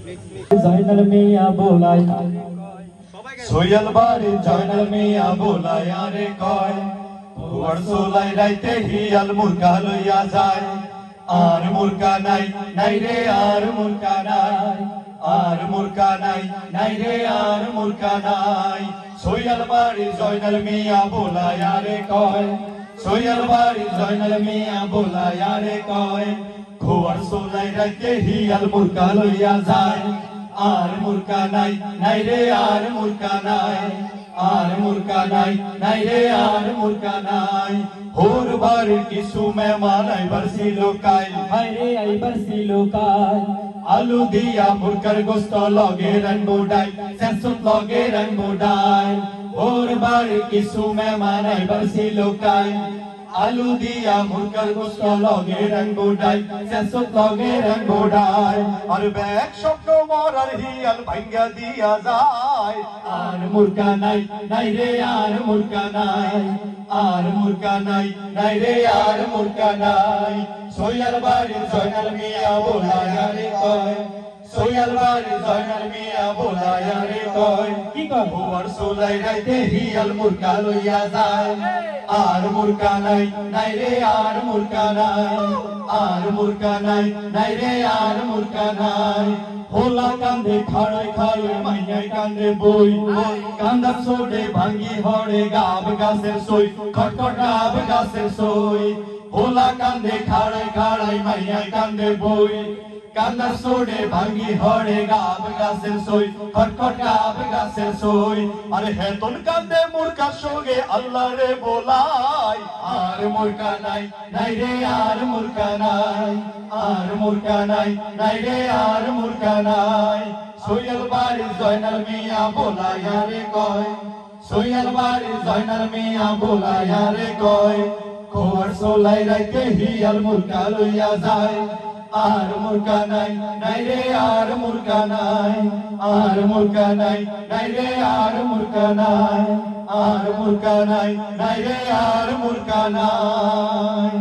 জয়নাল মিয়া বোলাই সোয়াল বাড়ি জয়নাল মিয়া বোলাই আরে কয় ভুয়ার সোলাই রাইতে হিয়াল মুরগা লইয়া যায় আর মুরগা নাই নাই রে আর মুরগা নাই আর মুরগা নাই নাই রে আর মুরগা নাই সোয়াল বাড়ি জয়নাল মিয়া বোলাই আরে কয় সোয়াল বাড়ি জয়নাল মিয়া বোলাই আরে কয় ভুয়ার সোলাই রাইতে হিয়াল মুরগা লইয়া যায় আর মুরগা নাই নাই রে আর মুরগা নাই আর মুরগা নাই নাই রে আর মুরগা নাই হোর বাড়ির কিছু মেহমান আইবার ছিল কাল হায় রে আইবার ছিল কাল আলু দিয়া মুরগার গোস্ত লগে রানবো ডাই সেসুত লগে রানবো ডাই হোর বাড়ির কিছু মেহমান আইবার ছিল কাল আলু দিয়া মুরগার গোস্ত লগে রানবো ডাই সেসুত লগে রানবো ডাই আর ব্যাগ স্বপ্ন মরার হিয়াল ভাঙ্গা দিয়া যায় আর মুরগা নাই নাই রে আর মুরগা নাই আর মুরগা নাই নাই রে আর মুরগা নাই সোয়াল বাড়ি জয়নাল মিয়া বোলাই আরে কয় সোয়াল বাড়ি জয়নাল মিয়া বোলাই আরে কয় কি কয় ভুয়ার সোলাই রাইতে হিয়াল মুরগা লইয়া যায় আর মুরগা নাই নাই রে আর মুরগা নাই আর মুরগা নাই নাই রে আর মুরগা নাই হোলা কান্দে খাড়াই খাড়াই মাইয়াই কান্দে বই কান্দা ছোটে ভাঙ্গি হড়ে গাব গাছের সই খটখট গাব গাছের সই হোলা কান্দে খাড়াই খাড়াই মাইয়াই কান্দে বই কান্দা ছোটে ভাঙ্গি হড়ে গাব গাছের সই খটখট গাব গাছের সই আরে হেতন কান্দে মুরগার সঙ্গে আল্লাহ রে বোলাই আর মুরগা নাই নাই রে আর মুরগা নাই আর মুরগা নাই নাই রে আর মুরগা নাই সোয়াল বাড়ি জয়নাল মিয়া বোলাই আরে কয় সোয়াল বাড়ি জয়নাল মিয়া বোলাই আরে কয় খোয়ার সোলাই রাইতে হিয়াল মুরগা লইয়া যায় আর মুরগা নাই নাই রে আর মুরগা নাই আর মুরগা নাই নাই রে আর মুরগা নাই আর মুরগা নাই নাই রে আর মুরগা নাই।